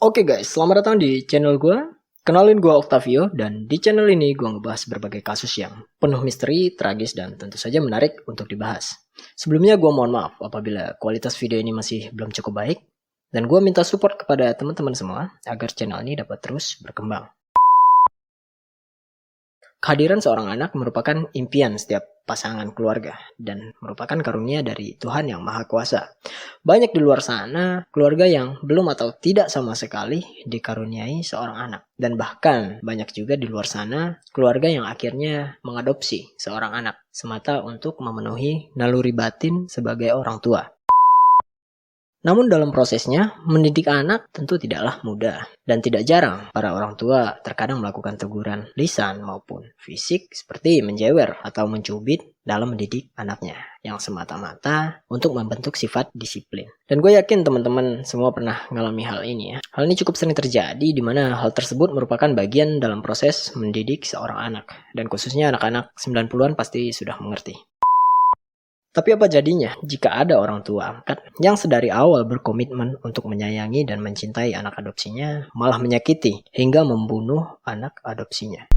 Oke guys, selamat datang di channel gue. Kenalin gue Octavio, dan di channel ini gue ngebahas berbagai kasus yang penuh misteri, tragis, dan tentu saja menarik untuk dibahas. Sebelumnya gue mohon maaf apabila kualitas video ini masih belum cukup baik, dan gue minta support kepada teman-teman semua agar channel ini dapat terus berkembang. Kehadiran seorang anak merupakan impian setiap pasangan keluarga dan merupakan karunia dari Tuhan yang Maha Kuasa. Banyak di luar sana keluarga yang belum atau tidak sama sekali dikaruniai seorang anak. Dan bahkan banyak juga di luar sana keluarga yang akhirnya mengadopsi seorang anak semata untuk memenuhi naluri batin sebagai orang tua. Namun dalam prosesnya, mendidik anak tentu tidaklah mudah. Dan tidak jarang para orang tua terkadang melakukan teguran lisan maupun fisik seperti menjewer atau mencubit dalam mendidik anaknya. Yang semata-mata untuk membentuk sifat disiplin. Dan gue yakin teman-teman semua pernah mengalami hal ini ya. Hal ini cukup sering terjadi di mana hal tersebut merupakan bagian dalam proses mendidik seorang anak. Dan khususnya anak-anak 90-an pasti sudah mengerti. Tapi apa jadinya jika ada orang tua angkat yang sedari awal berkomitmen untuk menyayangi dan mencintai anak adopsinya, malah menyakiti hingga membunuh anak adopsinya?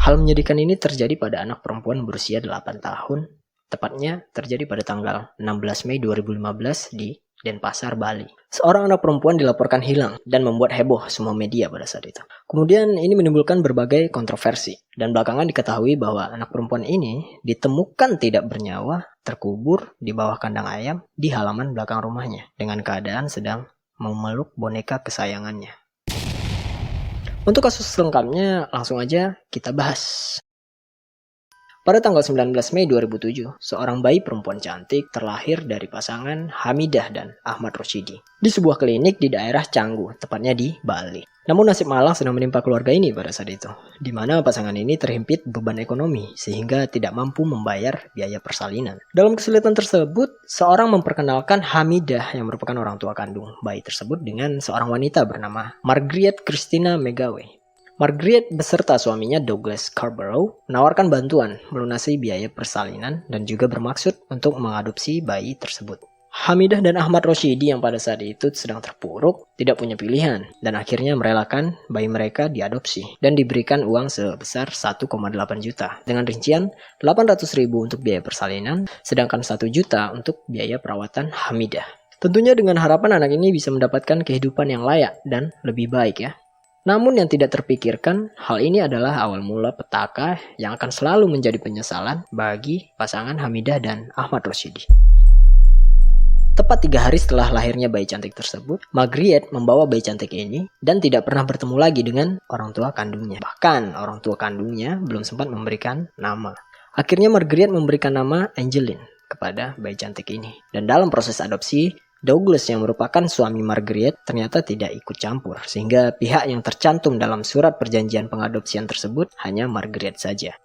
Hal menyedihkan ini terjadi pada anak perempuan berusia 8 tahun, tepatnya terjadi pada tanggal 16 Mei 2015 di Denpasar, Bali. Seorang anak perempuan dilaporkan hilang dan membuat heboh semua media pada saat itu. Kemudian ini menimbulkan berbagai kontroversi. Dan belakangan diketahui bahwa anak perempuan ini ditemukan tidak bernyawa, terkubur di bawah kandang ayam di halaman belakang rumahnya dengan keadaan sedang memeluk boneka kesayangannya. Untuk kasus lengkapnya langsung aja kita bahas. Pada tanggal 19 Mei 2007, seorang bayi perempuan cantik terlahir dari pasangan Hamidah dan Ahmad Rosyidi di sebuah klinik di daerah Canggu, tepatnya di Bali. Namun nasib malang sedang menimpa keluarga ini pada saat itu, di mana pasangan ini terhimpit beban ekonomi sehingga tidak mampu membayar biaya persalinan. Dalam kesulitan tersebut, seorang memperkenalkan Hamidah yang merupakan orang tua kandung bayi tersebut dengan seorang wanita bernama Margaret Christina Megawe. Margaret beserta suaminya Douglas Scarborough menawarkan bantuan melunasi biaya persalinan dan juga bermaksud untuk mengadopsi bayi tersebut. Hamidah dan Ahmad Rosyidi yang pada saat itu sedang terpuruk, tidak punya pilihan, dan akhirnya merelakan bayi mereka diadopsi dan diberikan uang sebesar 1,8 juta dengan rincian 800.000 untuk biaya persalinan, sedangkan 1 juta untuk biaya perawatan Hamidah. Tentunya dengan harapan anak ini bisa mendapatkan kehidupan yang layak dan lebih baik ya. Namun yang tidak terpikirkan, hal ini adalah awal mula petaka yang akan selalu menjadi penyesalan bagi pasangan Hamidah dan Ahmad Rosyidi. Tepat 3 hari setelah lahirnya bayi cantik tersebut, Margaret membawa bayi cantik ini dan tidak pernah bertemu lagi dengan orang tua kandungnya. Bahkan orang tua kandungnya belum sempat memberikan nama. Akhirnya Margaret memberikan nama Angeline kepada bayi cantik ini. Dan dalam proses adopsi, Douglas yang merupakan suami Margaret ternyata tidak ikut campur, sehingga pihak yang tercantum dalam surat perjanjian pengadopsian tersebut hanya Margaret saja.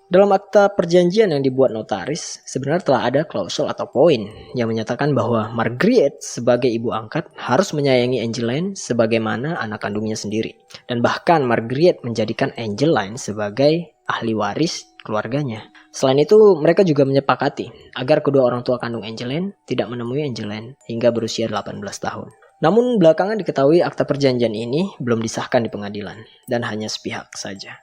Dalam akta perjanjian yang dibuat notaris, sebenarnya telah ada klausul atau poin yang menyatakan bahwa Margaret sebagai ibu angkat harus menyayangi Angeline sebagaimana anak kandungnya sendiri. Dan bahkan Margaret menjadikan Angeline sebagai ahli waris keluarganya. Selain itu, mereka juga menyepakati agar kedua orang tua kandung Angeline tidak menemui Angeline hingga berusia 18 tahun. Namun belakangan diketahui akta perjanjian ini belum disahkan di pengadilan dan hanya sepihak saja.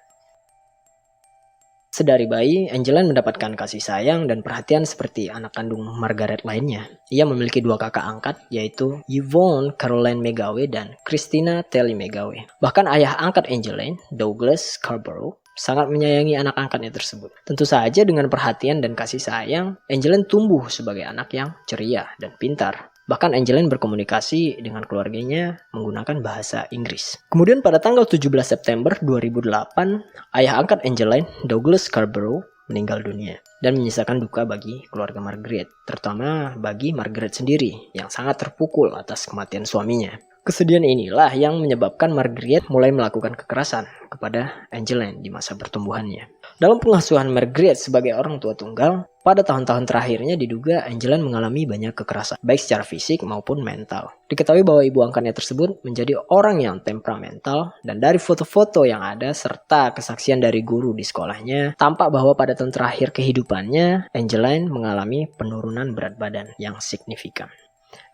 Sedari bayi, Angeline mendapatkan kasih sayang dan perhatian seperti anak kandung Margaret lainnya. Ia memiliki 2 kakak angkat, yaitu Yvonne Caroline Megawe dan Christina Telly Megawe. Bahkan ayah angkat Angeline, Douglas Scarborough, sangat menyayangi anak angkatnya tersebut. Tentu saja dengan perhatian dan kasih sayang, Angeline tumbuh sebagai anak yang ceria dan pintar. Bahkan Angeline berkomunikasi dengan keluarganya menggunakan bahasa Inggris. Kemudian pada tanggal 17 September 2008, ayah angkat Angeline, Douglas Scarborough, meninggal dunia dan menyisakan duka bagi keluarga Margaret, terutama bagi Margaret sendiri yang sangat terpukul atas kematian suaminya. Kesedihan inilah yang menyebabkan Margaret mulai melakukan kekerasan kepada Angeline di masa pertumbuhannya. Dalam pengasuhan Margaret sebagai orang tua tunggal, pada tahun-tahun terakhirnya diduga Angeline mengalami banyak kekerasan, baik secara fisik maupun mental. Diketahui bahwa ibu angkatnya tersebut menjadi orang yang temperamental, dan dari foto-foto yang ada serta kesaksian dari guru di sekolahnya, tampak bahwa pada tahun terakhir kehidupannya, Angeline mengalami penurunan berat badan yang signifikan.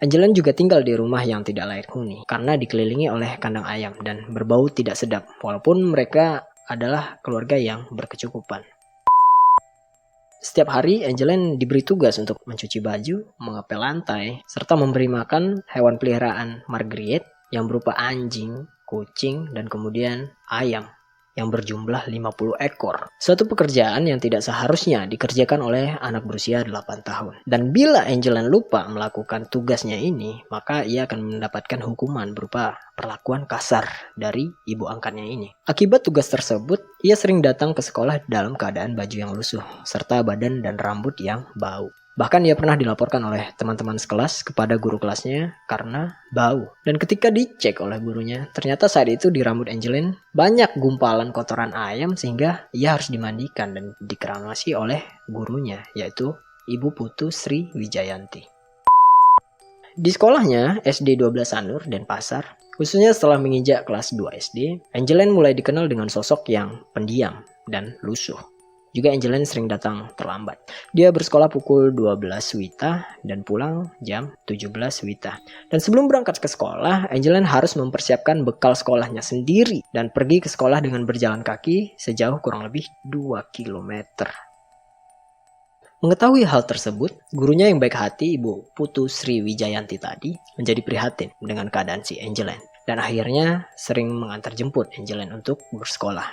Angeline juga tinggal di rumah yang tidak layak huni karena dikelilingi oleh kandang ayam dan berbau tidak sedap, walaupun mereka adalah keluarga yang berkecukupan. Setiap hari, Angeline diberi tugas untuk mencuci baju, mengepel lantai, serta memberi makan hewan peliharaan Marguerite yang berupa anjing, kucing, dan kemudian ayam yang berjumlah 50 ekor. Suatu pekerjaan yang tidak seharusnya dikerjakan oleh anak berusia 8 tahun. Dan bila Angeline lupa melakukan tugasnya ini, maka ia akan mendapatkan hukuman berupa perlakuan kasar dari ibu angkatnya ini. Akibat tugas tersebut, ia sering datang ke sekolah dalam keadaan baju yang lusuh, serta badan dan rambut yang bau. Bahkan ia pernah dilaporkan oleh teman-teman sekelas kepada guru kelasnya karena bau. Dan ketika dicek oleh gurunya, ternyata saat itu di rambut Angeline banyak gumpalan kotoran ayam sehingga ia harus dimandikan dan dikeramasi oleh gurunya, yaitu Ibu Putu Sri Wijayanti. Di sekolahnya, SD 12 Sanur, Denpasar, khususnya setelah menginjak kelas 2 SD, Angeline mulai dikenal dengan sosok yang pendiam dan lusuh. Juga Angeline sering datang terlambat. Dia bersekolah pukul 12 WITA dan pulang jam 17 WITA. Dan sebelum berangkat ke sekolah, Angeline harus mempersiapkan bekal sekolahnya sendiri dan pergi ke sekolah dengan berjalan kaki sejauh kurang lebih 2 km. Mengetahui hal tersebut, gurunya yang baik hati, Ibu Putu Sri Wijayanti tadi, menjadi prihatin dengan keadaan si Angeline. Dan akhirnya sering mengantar jemput Angeline untuk bersekolah.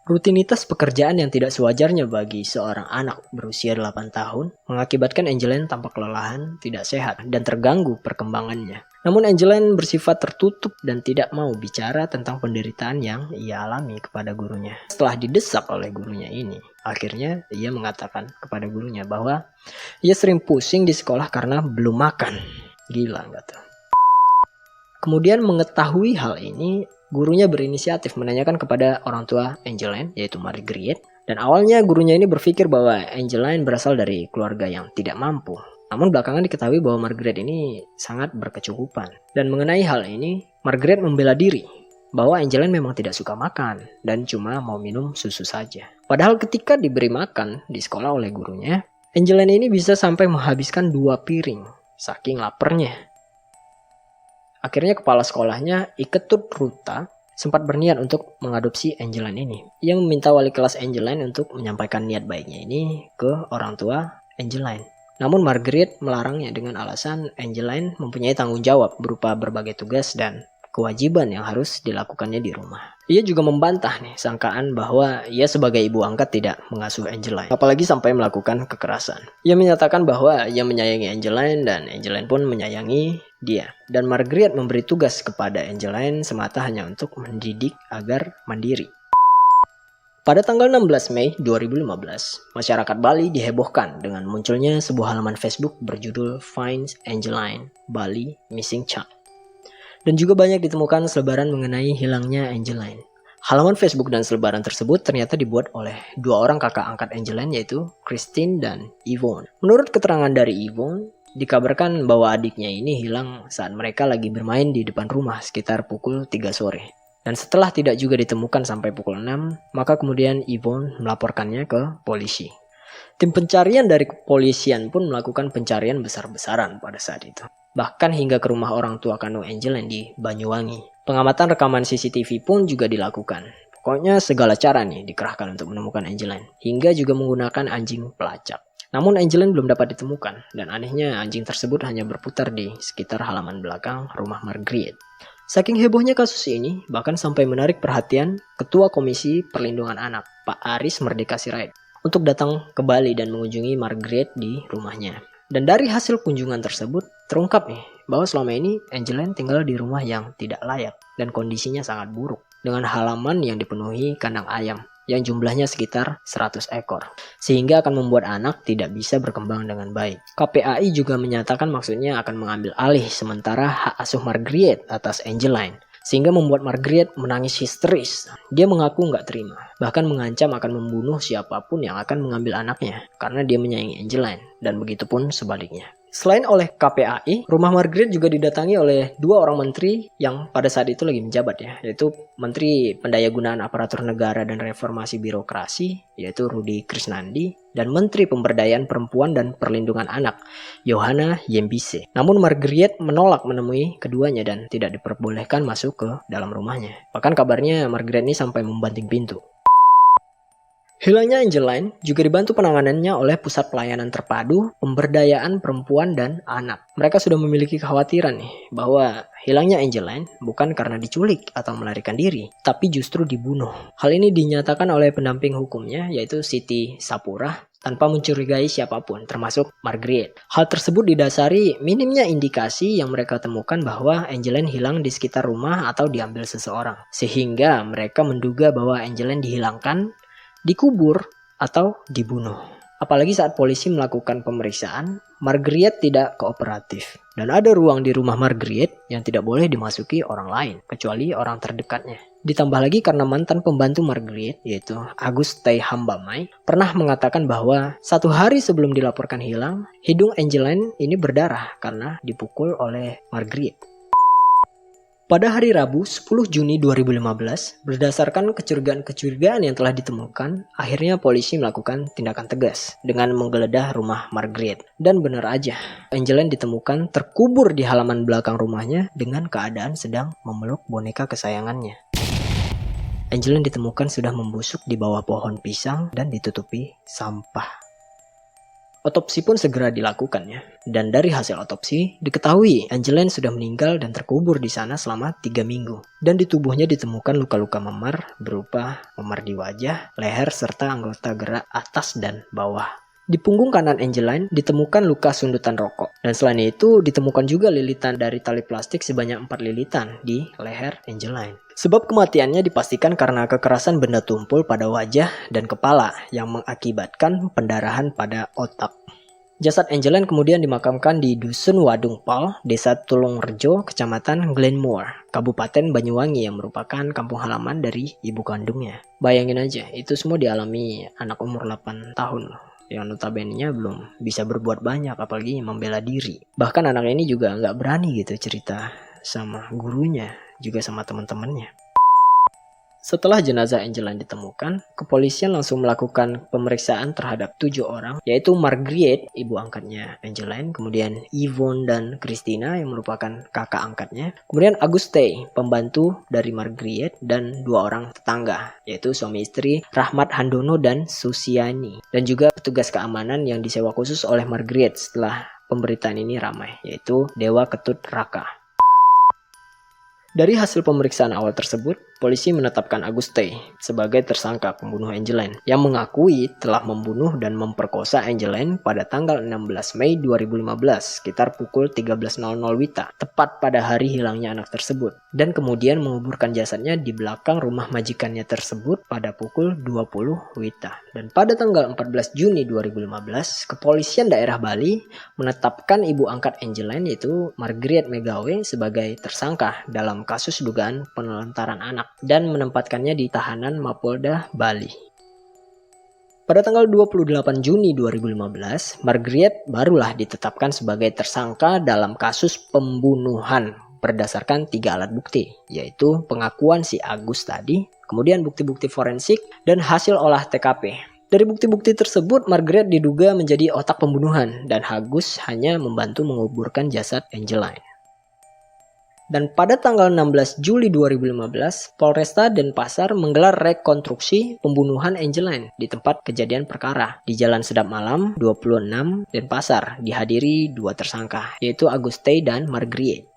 Rutinitas pekerjaan yang tidak sewajarnya bagi seorang anak berusia 8 tahun mengakibatkan Angeline tampak kelelahan, tidak sehat, dan terganggu perkembangannya. Namun Angeline bersifat tertutup dan tidak mau bicara tentang penderitaan yang ia alami kepada gurunya. Setelah didesak oleh gurunya ini, akhirnya ia mengatakan kepada gurunya bahwa ia sering pusing di sekolah karena belum makan. Gila nggak tuh? Kemudian mengetahui hal ini, gurunya berinisiatif menanyakan kepada orang tua Angeline, yaitu Marguerite. Dan awalnya gurunya ini berpikir bahwa Angeline berasal dari keluarga yang tidak mampu. Namun belakangan diketahui bahwa Marguerite ini sangat berkecukupan. Dan mengenai hal ini, Marguerite membela diri bahwa Angeline memang tidak suka makan dan cuma mau minum susu saja. Padahal ketika diberi makan di sekolah oleh gurunya, Angeline ini bisa sampai menghabiskan 2 piring, saking laparnya. Akhirnya kepala sekolahnya, Iketut Ruta, sempat berniat untuk mengadopsi Angeline ini. Ia meminta wali kelas Angeline untuk menyampaikan niat baiknya ini ke orang tua Angeline. Namun Marguerite melarangnya dengan alasan Angeline mempunyai tanggung jawab berupa berbagai tugas dan kewajiban yang harus dilakukannya di rumah. Ia juga membantah sangkaan bahwa ia sebagai ibu angkat tidak mengasuh Angeline, apalagi sampai melakukan kekerasan. Ia menyatakan bahwa ia menyayangi Angeline dan Angeline pun menyayangi dia. Dan Marguerite memberi tugas kepada Angeline semata hanya untuk mendidik agar mandiri. Pada tanggal 16 Mei 2015, masyarakat Bali dihebohkan dengan munculnya sebuah halaman Facebook berjudul Finds Angeline Bali Missing Child. Dan juga banyak ditemukan selebaran mengenai hilangnya Angeline. Halaman Facebook dan selebaran tersebut ternyata dibuat oleh 2 orang kakak angkat Angeline, yaitu Christine dan Yvonne. Menurut keterangan dari Yvonne, dikabarkan bahwa adiknya ini hilang saat mereka lagi bermain di depan rumah sekitar pukul 3 sore. Dan setelah tidak juga ditemukan sampai pukul 6, maka kemudian Yvonne melaporkannya ke polisi. Tim pencarian dari kepolisian pun melakukan pencarian besar-besaran pada saat itu. Bahkan hingga ke rumah orang tua kandung Angeline di Banyuwangi. Pengamatan rekaman CCTV pun juga dilakukan. Pokoknya segala cara dikerahkan untuk menemukan Angeline. Hingga juga menggunakan anjing pelacak. Namun Angeline belum dapat ditemukan. Dan anehnya anjing tersebut hanya berputar di sekitar halaman belakang rumah Marguerite. Saking hebohnya kasus ini, bahkan sampai menarik perhatian Ketua Komisi Perlindungan Anak, Pak Aris Merdeka Sirait, untuk datang ke Bali dan mengunjungi Marguerite di rumahnya. Dan dari hasil kunjungan tersebut, terungkap bahwa selama ini Angeline tinggal di rumah yang tidak layak dan kondisinya sangat buruk, dengan halaman yang dipenuhi kandang ayam yang jumlahnya sekitar 100 ekor, sehingga akan membuat anak tidak bisa berkembang dengan baik. KPAI juga menyatakan maksudnya akan mengambil alih sementara hak asuh Marguerite atas Angeline, sehingga membuat Marguerite menangis histeris. Dia mengaku nggak terima, bahkan mengancam akan membunuh siapapun yang akan mengambil anaknya, karena dia menyayangi Angeline, dan begitupun sebaliknya. Selain oleh KPAI, rumah Marguerite juga didatangi oleh 2 orang menteri yang pada saat itu lagi menjabat yaitu Menteri Pendayagunaan Aparatur Negara dan Reformasi Birokrasi, yaitu Rudi Krisnandi, dan Menteri Pemberdayaan Perempuan dan Perlindungan Anak, Yohana Yembise. Namun Margriet menolak menemui keduanya dan tidak diperbolehkan masuk ke dalam rumahnya. Bahkan kabarnya Margriet ini sampai membanting pintu. Hilangnya Angeline juga dibantu penanganannya oleh Pusat Pelayanan Terpadu Pemberdayaan Perempuan dan Anak. Mereka sudah memiliki kekhawatiran nih bahwa hilangnya Angeline bukan karena diculik atau melarikan diri, tapi justru dibunuh. Hal ini dinyatakan oleh pendamping hukumnya yaitu Siti Sapura tanpa mencurigai siapapun, termasuk Margriet. Hal tersebut didasari minimnya indikasi yang mereka temukan bahwa Angeline hilang di sekitar rumah atau diambil seseorang. Sehingga mereka menduga bahwa Angeline dihilangkan, dikubur, atau dibunuh. Apalagi saat polisi melakukan pemeriksaan, Margriet tidak kooperatif. Dan ada ruang di rumah Margriet yang tidak boleh dimasuki orang lain, kecuali orang terdekatnya. Ditambah lagi karena mantan pembantu Margriet, yaitu Auguste Hambamai, pernah mengatakan bahwa 1 hari sebelum dilaporkan hilang, hidung Angeline ini berdarah karena dipukul oleh Margriet. Pada hari Rabu 10 Juni 2015, berdasarkan kecurigaan-kecurigaan yang telah ditemukan, akhirnya polisi melakukan tindakan tegas dengan menggeledah rumah Margriet. Dan benar aja, Angeline ditemukan terkubur di halaman belakang rumahnya dengan keadaan sedang memeluk boneka kesayangannya. Angeline ditemukan sudah membusuk di bawah pohon pisang dan ditutupi sampah. Otopsi pun segera dilakukan ya. Dan dari hasil otopsi, diketahui Angeline sudah meninggal dan terkubur di sana selama 3 minggu. Dan di tubuhnya ditemukan luka-luka memar berupa memar di wajah, leher, serta anggota gerak atas dan bawah. Di punggung kanan Angeline ditemukan luka sundutan rokok. Dan selain itu ditemukan juga lilitan dari tali plastik sebanyak 4 lilitan di leher Angeline. Sebab kematiannya dipastikan karena kekerasan benda tumpul pada wajah dan kepala yang mengakibatkan pendarahan pada otak. Jasad Angeline kemudian dimakamkan di Dusun Wadung Pal, Desa Tulungrejo, Kecamatan Glenmore, Kabupaten Banyuwangi yang merupakan kampung halaman dari ibu kandungnya. Bayangin aja, itu semua dialami anak umur 8 tahun. Yang notabene-nya belum bisa berbuat banyak, apalagi membela diri. Bahkan anak ini juga nggak berani gitu cerita sama gurunya, juga sama teman-temannya. Setelah jenazah Angeline ditemukan, kepolisian langsung melakukan pemeriksaan terhadap 7 orang, yaitu Margriet, ibu angkatnya Angeline, kemudian Yvonne dan Christina yang merupakan kakak angkatnya, kemudian Auguste, pembantu dari Margriet, dan 2 orang tetangga, yaitu suami istri Rahmat Handono dan Susiani, dan juga petugas keamanan yang disewa khusus oleh Margriet setelah pemberitaan ini ramai, yaitu Dewa Ketut Raka. Dari hasil pemeriksaan awal tersebut, polisi menetapkan Auguste sebagai tersangka pembunuh Angeline yang mengakui telah membunuh dan memperkosa Angeline pada tanggal 16 Mei 2015 sekitar pukul 13.00 WITA, tepat pada hari hilangnya anak tersebut, dan kemudian menguburkan jasadnya di belakang rumah majikannya tersebut pada pukul 20 WITA. Dan pada tanggal 14 Juni 2015, kepolisian daerah Bali menetapkan ibu angkat Angeline yaitu Margriet Megawe sebagai tersangka dalam kasus dugaan penelantaran anak dan menempatkannya di tahanan Mapolda Bali. Pada tanggal 28 Juni 2015, Margriet barulah ditetapkan sebagai tersangka dalam kasus pembunuhan berdasarkan 3 alat bukti, yaitu pengakuan si Agus tadi, kemudian bukti-bukti forensik, dan hasil olah TKP. Dari bukti-bukti tersebut, Margriet diduga menjadi otak pembunuhan dan Agus hanya membantu menguburkan jasad Angeline. Dan pada tanggal 16 Juli 2015, Polresta Denpasar menggelar rekonstruksi pembunuhan Angeline di tempat kejadian perkara di Jalan Sedap Malam 26 Denpasar, dihadiri 2 tersangka, yaitu Auguste dan Margriet.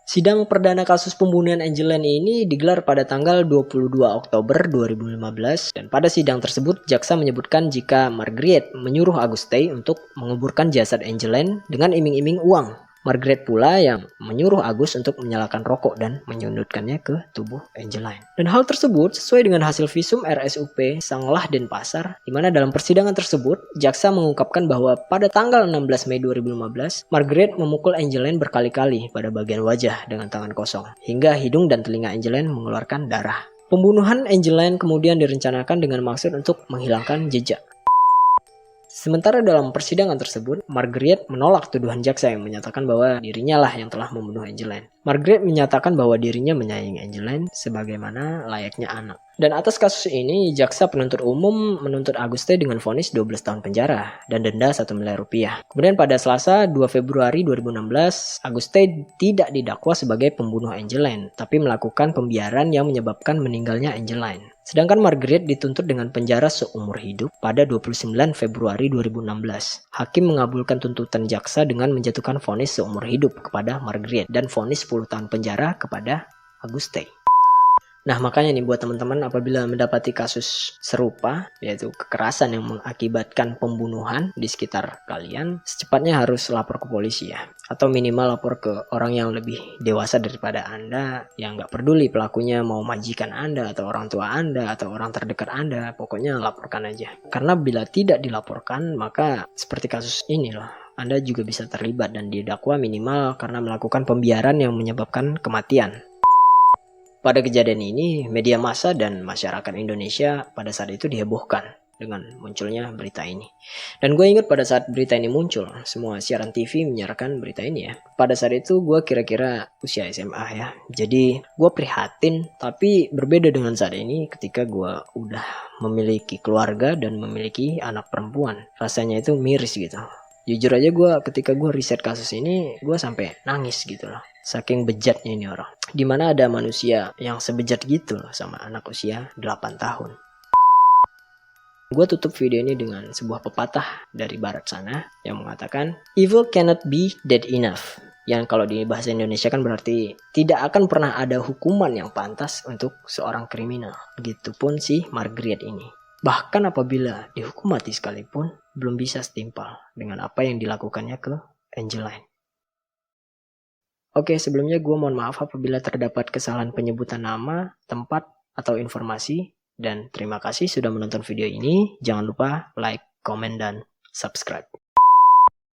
Sidang perdana kasus pembunuhan Angeline ini digelar pada tanggal 22 Oktober 2015 dan pada sidang tersebut jaksa menyebutkan jika Margriet menyuruh Auguste untuk menguburkan jasad Angeline dengan iming-iming uang. Margriet pula yang menyuruh Agus untuk menyalakan rokok dan menyundutkannya ke tubuh Angeline. Dan hal tersebut sesuai dengan hasil visum RSUP Sanglah Denpasar, di mana dalam persidangan tersebut, jaksa mengungkapkan bahwa pada tanggal 16 Mei 2015, Margriet memukul Angeline berkali-kali pada bagian wajah dengan tangan kosong, hingga hidung dan telinga Angeline mengeluarkan darah. Pembunuhan Angeline kemudian direncanakan dengan maksud untuk menghilangkan jejak. Sementara dalam persidangan tersebut, Margaret menolak tuduhan jaksa yang menyatakan bahwa dirinya lah yang telah membunuh Angeline. Margaret menyatakan bahwa dirinya menyayangi Angeline sebagaimana layaknya anak. Dan atas kasus ini, jaksa penuntut umum menuntut Auguste dengan vonis 12 tahun penjara dan denda 1 miliar rupiah. Kemudian pada Selasa 2 Februari 2016, Auguste tidak didakwa sebagai pembunuh Angeline, tapi melakukan pembiaran yang menyebabkan meninggalnya Angeline. Sedangkan Margaret dituntut dengan penjara seumur hidup pada 29 Februari 2016. Hakim mengabulkan tuntutan jaksa dengan menjatuhkan vonis seumur hidup kepada Margaret dan vonis 10 tahun penjara kepada Auguste. Nah, makanya nih buat teman-teman apabila mendapati kasus serupa, yaitu kekerasan yang mengakibatkan pembunuhan di sekitar kalian, secepatnya harus lapor ke polisi ya. Atau minimal lapor ke orang yang lebih dewasa daripada Anda, yang nggak peduli pelakunya mau majikan Anda, atau orang tua Anda, atau orang terdekat Anda, pokoknya laporkan aja. Karena bila tidak dilaporkan, maka seperti kasus ini loh, Anda juga bisa terlibat dan didakwa minimal karena melakukan pembiaran yang menyebabkan kematian. Pada kejadian ini, media massa dan masyarakat Indonesia pada saat itu dihebohkan dengan munculnya berita ini. Dan gue ingat pada saat berita ini muncul, semua siaran TV menyiarkan berita ini ya. Pada saat itu gue kira-kira usia SMA ya. Jadi gue prihatin, tapi berbeda dengan saat ini ketika gue udah memiliki keluarga dan memiliki anak perempuan. Rasanya itu miris gitu. Jujur aja ketika gue riset kasus ini, gue sampai nangis gitu loh. Saking bejatnya ini orang. Dimana ada manusia yang sebejat gitu loh sama anak usia 8 tahun. Gue tutup video ini dengan sebuah pepatah dari barat sana yang mengatakan, "Evil cannot be dead enough." Yang kalau di bahasa Indonesia kan berarti tidak akan pernah ada hukuman yang pantas untuk seorang kriminal. Begitupun si Margaret ini. Bahkan apabila dihukum mati sekalipun, belum bisa setimpal dengan apa yang dilakukannya ke Angeline. Oke, sebelumnya gue mohon maaf apabila terdapat kesalahan penyebutan nama, tempat, atau informasi. Dan terima kasih sudah menonton video ini. Jangan lupa like, komen, dan subscribe.